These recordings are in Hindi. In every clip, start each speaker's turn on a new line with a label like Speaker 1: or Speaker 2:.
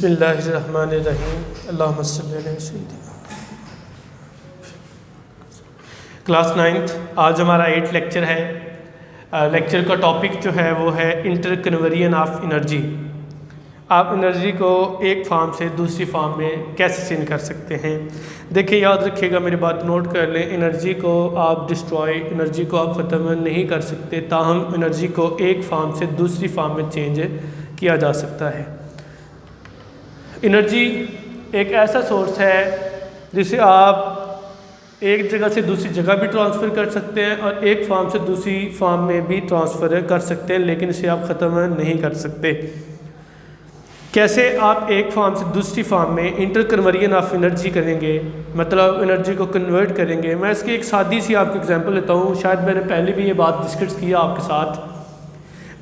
Speaker 1: बिस्मिल्लाहिर्रहमानिर्रहीम अल्लाहुम्मा सल्ली अला सय्यिदिना। क्लास 9th आज हमारा 8 लेक्चर है। लेक्चर का टॉपिक जो है वो है इंटरकन्वर्जन ऑफ एनर्जी। आप एनर्जी को एक फॉर्म से दूसरी फॉर्म में कैसे चेंज कर सकते हैं। देखिए, याद रखिएगा, मेरी बात नोट कर लें। एनर्जी को आप एनर्जी को आप ख़त्म नहीं कर सकते, ताहम एनर्जी को एक फॉर्म से दूसरी फॉर्म में चेंज किया जा सकता है। एनर्जी एक ऐसा सोर्स है जिसे आप एक जगह से दूसरी जगह भी ट्रांसफ़र कर सकते हैं और एक फॉर्म से दूसरी फॉर्म में भी ट्रांसफ़र कर सकते हैं, लेकिन इसे आप ख़त्म नहीं कर सकते। कैसे आप एक फॉर्म से दूसरी फॉर्म में इंटरकन्वर्जन ऑफ एनर्जी करेंगे, मतलब एनर्जी को कन्वर्ट करेंगे। मैं इसकी एक सादी सी आपको एग्जांपल लेता हूँ। शायद मैंने पहले भी ये बात डिस्कस किया आपके साथ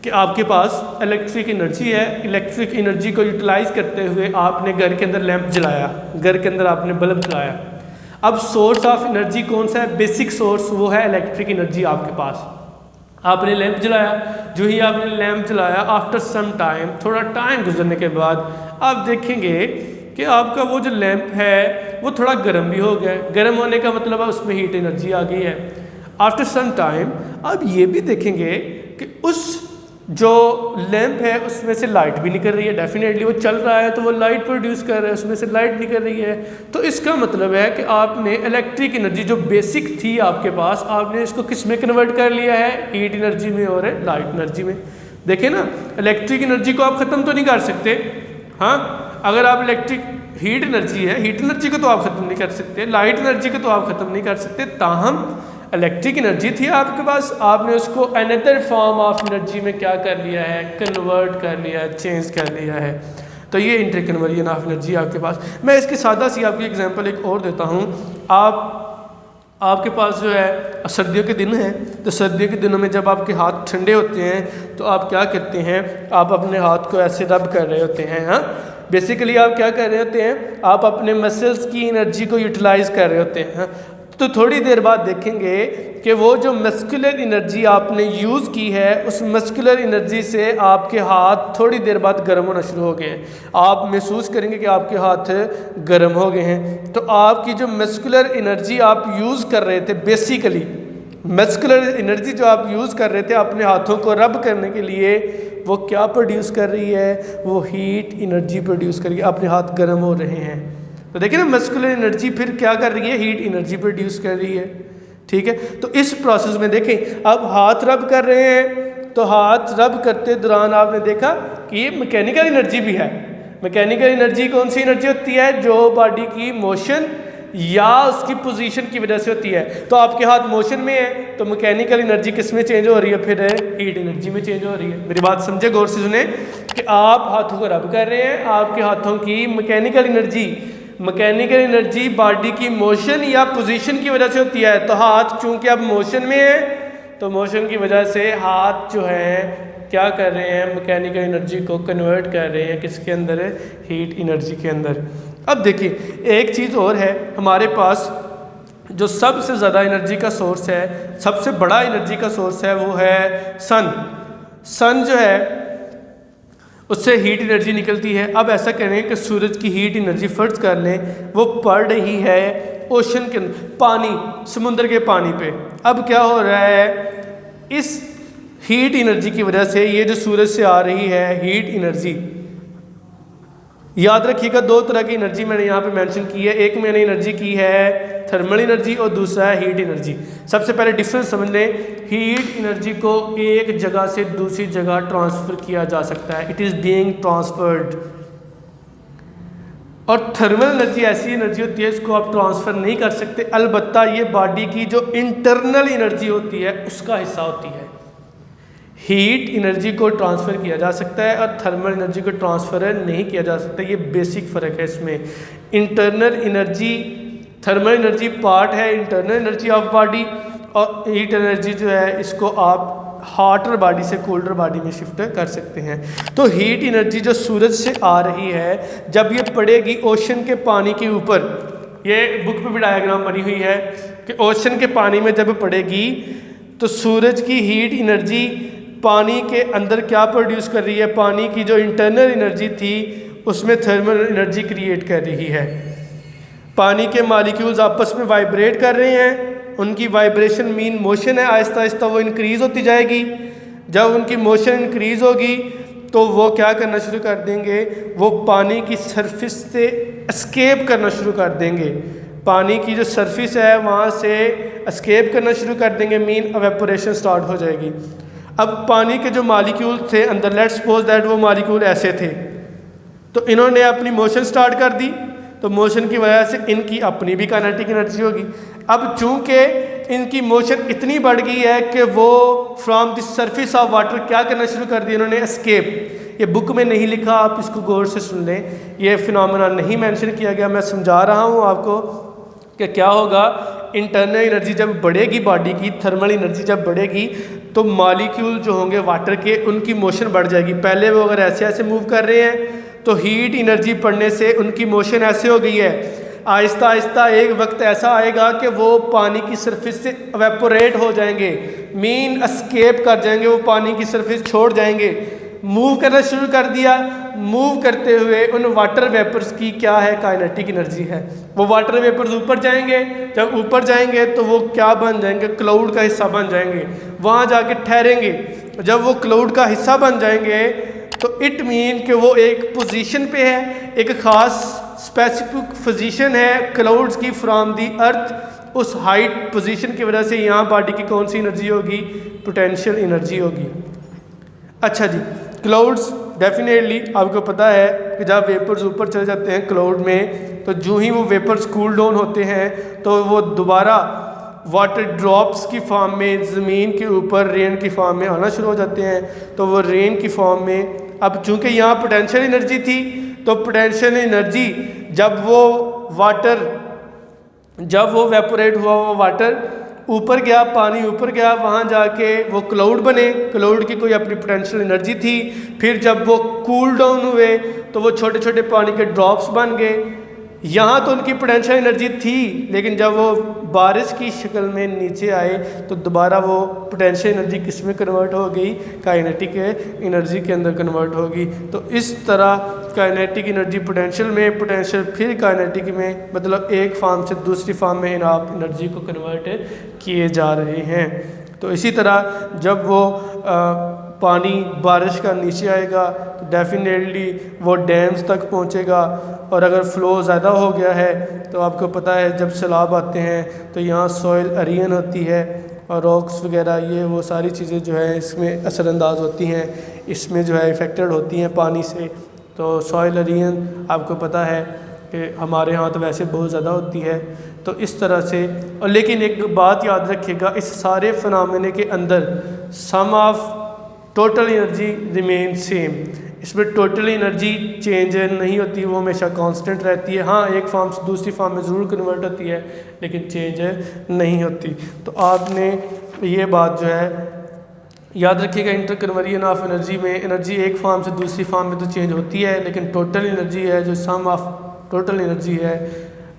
Speaker 1: कि आपके पास इलेक्ट्रिक एनर्जी है। इलेक्ट्रिक एनर्जी को यूटिलाइज़ करते हुए आपने घर के अंदर लैंप जलाया, घर के अंदर आपने बल्ब जलाया। अब सोर्स ऑफ एनर्जी कौन सा है? बेसिक सोर्स वो है इलेक्ट्रिक एनर्जी। आपके पास आपने लैंप जलाया, जो ही आपने लैंप जलाया, आफ्टर सम टाइम, थोड़ा टाइम गुजरने के बाद आप देखेंगे कि आपका वो जो लैंप है वो थोड़ा गर्म भी हो गया। गर्म होने का मतलब है उसमें हीट एनर्जी आ गई है। आफ्टर सम टाइम आप ये भी देखेंगे कि उस जो लैंप है उसमें से लाइट भी निकल रही है। डेफिनेटली वो चल रहा है तो वो लाइट प्रोड्यूस कर रहा है, उसमें से लाइट निकल रही है। तो इसका मतलब है कि आपने इलेक्ट्रिक एनर्जी जो बेसिक थी आपके पास, आपने इसको किस में कन्वर्ट कर लिया है? हीट एनर्जी में और लाइट एनर्जी में। देखिए ना, इलेक्ट्रिक एनर्जी को आप ख़त्म तो नहीं कर सकते। हाँ, अगर आप हीट एनर्जी है, हीट एनर्जी को तो आप ख़त्म नहीं कर सकते, लाइट एनर्जी को तो आप ख़त्म नहीं कर सकते। ताहम इलेक्ट्रिक एनर्जी थी आपके पास, आपने उसको अनदर फॉर्म ऑफ एनर्जी में क्या कर लिया है? कन्वर्ट कर लिया है, चेंज कर लिया है। तो ये इंटरकन्वर्जन ऑफ एनर्जी आपके पास। मैं इसकी सादा सी आपकी एग्जांपल एक और देता हूँ। आपके पास जो है सर्दियों के दिन हैं, तो सर्दियों के दिनों में जब आपके हाथ ठंडे होते हैं तो आप क्या करते हैं? आप अपने हाथ को ऐसे रब कर रहे होते हैं। हाँ, बेसिकली आप क्या कर रहे होते हैं? आप अपने मसल्स की एनर्जी को यूटिलाइज़ कर रहे होते हैं। हाँ? तो थोड़ी देर बाद देखेंगे कि वो जो मस्कुलर एनर्जी आपने यूज़ की है, उस मस्कुलर एनर्जी से आपके हाथ थोड़ी देर बाद गर्म होना शुरू हो गए। आप महसूस करेंगे कि आपके हाथ गर्म हो गए हैं। तो आपकी जो मस्कुलर एनर्जी आप यूज़ कर रहे थे, बेसिकली मस्कुलर एनर्जी जो आप यूज़ कर रहे थे अपने हाथों को रब करने के लिए, वो क्या प्रोड्यूस कर रही है? वो हीट एनर्जी प्रोड्यूस कर रही है। अपने हाथ गर्म हो रहे हैं। तो देखिए ना, मस्कुलर एनर्जी फिर क्या कर रही है? हीट एनर्जी प्रोड्यूस कर रही है। ठीक है, तो इस प्रोसेस में देखें, अब हाथ रब कर रहे हैं, तो हाथ रब करते दौरान आपने देखा कि ये मैकेनिकल एनर्जी भी है। मैकेनिकल एनर्जी कौन सी एनर्जी होती है? जो बॉडी की मोशन या उसकी पोजीशन की वजह से होती है। तो आपके हाथ मोशन में है तो मैकेनिकल एनर्जी किस में चेंज हो रही है? फिर हीट एनर्जी में चेंज हो रही है। मेरी बात समझे, गौर से सुने कि आप हाथों को रब कर रहे हैं, आपके हाथों की मैकेनिकल एनर्जी बॉडी की मोशन या पोजीशन की वजह से होती है। तो हाथ चूंकि अब मोशन में है, तो मोशन की वजह से हाथ जो है क्या कर रहे हैं? मैकेनिकल एनर्जी को कन्वर्ट कर रहे हैं किसके अंदर? हीट एनर्जी के अंदर। अब देखिए, एक चीज़ और है, हमारे पास जो सबसे ज़्यादा एनर्जी का सोर्स है, सबसे बड़ा एनर्जी का सोर्स है, वो है सन जो है उससे हीट एनर्जी निकलती है। अब ऐसा करें कि सूरज की हीट एनर्जी फर्ज कर लें, वो पड़ रही है ओशन के अंदर, पानी, समुद्र के पानी पे। अब क्या हो रहा है? इस हीट एनर्जी की वजह से ये जो सूरज से आ रही है हीट एनर्जी, याद रखिएगा, दो तरह की एनर्जी मैंने यहाँ पे मेंशन की है। एक मैंने एनर्जी की है थर्मल एनर्जी और दूसरा है हीट एनर्जी। सबसे पहले डिफरेंस समझ लें। हीट एनर्जी को एक जगह से दूसरी जगह ट्रांसफ़र किया जा सकता है, इट इज़ बीइंग ट्रांसफर्ड। और थर्मल एनर्जी ऐसी एनर्जी होती है इसको आप ट्रांसफ़र नहीं कर सकते, अलबत्ता ये बॉडी की जो इंटरनल एनर्जी होती है उसका हिस्सा होती है। हीट एनर्जी को ट्रांसफ़र किया जा सकता है और थर्मल एनर्जी को ट्रांसफ़र नहीं किया जा सकता। ये बेसिक फ़र्क है इसमें। Internal energy, thermal energy part है इंटरनल एनर्जी ऑफ बॉडी, और हीट एनर्जी जो है इसको आप हॉटर बॉडी से कोल्डर बॉडी में शिफ्ट कर सकते हैं। तो हीट एनर्जी जो सूरज से आ रही है, जब ये पड़ेगी ओशन के पानी के ऊपर, ये बुक पे भी डायग्राम बनी हुई है कि ओशन के पानी में जब पड़ेगी तो सूरज की हीट एनर्जी पानी के अंदर क्या प्रोड्यूस कर रही है? पानी की जो इंटरनल एनर्जी थी उसमें थर्मल एनर्जी क्रिएट कर रही है। पानी के मालिक्यूल्स आपस में वाइब्रेट कर रहे हैं, उनकी वाइब्रेशन मीन मोशन है, आहिस्ता आहिस्ता वो इंक्रीज़ होती जाएगी। जब उनकी मोशन इंक्रीज़ होगी तो वो क्या करना शुरू कर देंगे, वो पानी की सरफेस से एस्केप करना शुरू कर देंगे। पानी की जो सरफेस है वहाँ से एस्केप करना शुरू कर देंगे, मीन एवेपोरेशन स्टार्ट हो जाएगी। अब पानी के जो मालिक्यूल थे अंदर, लेट्स सपोज दैट वो मालिक्यूल ऐसे थे, तो इन्होंने अपनी मोशन स्टार्ट कर दी, तो मोशन की वजह से इनकी अपनी भी काइनेटिक एनर्जी होगी। अब चूंकि इनकी मोशन इतनी बढ़ गई है कि वो from the surface of water क्या करना शुरू कर दिया, इन्होंने एस्केप। ये बुक में नहीं लिखा, आप इसको गौर से सुन लें, ये फिनोमेना नहीं मेंशन किया गया, मैं समझा रहा हूँ आपको कि क्या होगा। इंटरनल एनर्जी जब बढ़ेगी बॉडी की, थर्मल एनर्जी जब बढ़ेगी तो मॉलिक्यूल जो होंगे वाटर के, उनकी मोशन बढ़ जाएगी। पहले वो अगर ऐसे ऐसे मूव कर रहे हैं तो हीट एनर्जी पड़ने से उनकी मोशन ऐसे हो गई है। आहिस्ता आहिस्ता एक वक्त ऐसा आएगा कि वो पानी की सरफेस से एवेपोरेट हो जाएंगे, मीन एस्केप कर जाएंगे, वो पानी की सरफेस छोड़ जाएंगे। मूव करना शुरू कर दिया, मूव करते हुए उन वाटर वेपर्स की क्या है, काइनेटिक एनर्जी है। वो वाटर वेपर्स ऊपर जाएंगे, जब ऊपर जाएंगे तो वो क्या बन जाएंगे, क्लाउड का हिस्सा बन जाएंगे, वहाँ जाके ठहरेंगे। जब वो क्लाउड का हिस्सा बन जाएंगे तो इट मीन कि वो एक पोजीशन पे है, एक ख़ास स्पेसिफिक पोजीशन है क्लाउड्स की फ्रॉम दी अर्थ। उस हाइट पोजीशन की वजह से यहाँ बॉडी की कौन सी एनर्जी होगी, पोटेंशियल एनर्जी होगी। अच्छा जी, क्लाउड्स डेफिनेटली आपको पता है कि जब वेपर्स ऊपर चले जाते हैं क्लाउड में, तो जो ही वो वेपर्स कूल डाउन होते हैं तो वो दोबारा वाटर ड्रॉप्स की फॉर्म में ज़मीन के ऊपर रेन की फॉर्म में आना शुरू हो जाते हैं। तो वो रेन की फॉर्म में, अब चूंकि यहाँ पोटेंशियल एनर्जी थी, तो पोटेंशियल एनर्जी जब वो वेपोरेट हुआ, वो वाटर ऊपर गया, पानी ऊपर गया, वहाँ जाके वो क्लाउड बने, क्लाउड की कोई अपनी पोटेंशियल एनर्जी थी। फिर जब वो कूल डाउन हुए तो वो छोटे छोटे पानी के ड्रॉप्स बन गए। यहाँ तो उनकी पोटेंशियल एनर्जी थी, लेकिन जब वो बारिश की शक्ल में नीचे आए तो दोबारा वो पोटेंशियल एनर्जी किस में कन्वर्ट हो गई, काइनेटिक एनर्जी के अंदर कन्वर्ट होगी। तो इस तरह काइनेटिक एनर्जी पोटेंशियल में, पोटेंशियल फिर काइनेटिक में, मतलब एक फॉर्म से दूसरी फॉर्म में आप एनर्जी को कन्वर्ट किए जा रहे हैं। तो इसी तरह जब वो पानी बारिश का नीचे आएगा तो डेफिनेटली वो डैम्स तक पहुंचेगा, और अगर फ़्लो ज़्यादा हो गया है तो आपको पता है जब सैलाब आते हैं तो यहाँ सॉइल एरियन होती है और रॉक्स वगैरह, ये वो सारी चीज़ें जो है इसमें असरअंदाज होती हैं, इसमें जो है इफ़ेक्टेड होती हैं पानी से। तो सॉइल एरियन आपको पता है कि हमारे यहाँ तो वैसे बहुत ज़्यादा होती है। तो इस तरह से, और लेकिन एक बात याद रखिएगा, इस सारे फिनोमेना के अंदर sum of total energy remain same. इसमें टोटल एनर्जी चेंज नहीं होती, वो हमेशा कांस्टेंट रहती है। हाँ, एक फॉर्म से दूसरी फॉर्म में ज़रूर कन्वर्ट होती है, लेकिन चेंज नहीं होती। तो आपने ये बात जो है याद रखिएगा, इंटर कन्वर्जन ऑफ एनर्जी में एनर्जी एक फॉर्म से दूसरी फॉर्म में तो चेंज होती है, लेकिन टोटल एनर्जी है, जो सम ऑफ टोटल एनर्जी है,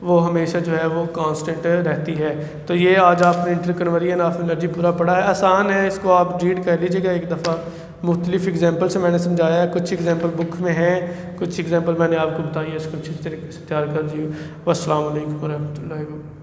Speaker 1: वो हमेशा जो है वो कांस्टेंट रहती है। तो ये आज आपने इंटर कन्वर्जन ऑफ एनर्जी पूरा पढ़ा है, आसान है, इसको आप रीड कर लीजिएगा एक दफ़ा। मुख्तलिफ एग्जाम्पल से मैंने समझाया है, कुछ एग्जाम्पल बुक में हैं, कुछ एग्जाम्पल मैंने आपको बताई है, इसको अच्छी तरीके से तैयार कर लीजिए। वस्सलाम वालेकुम रहमतुल्लाहि व बरकातहू।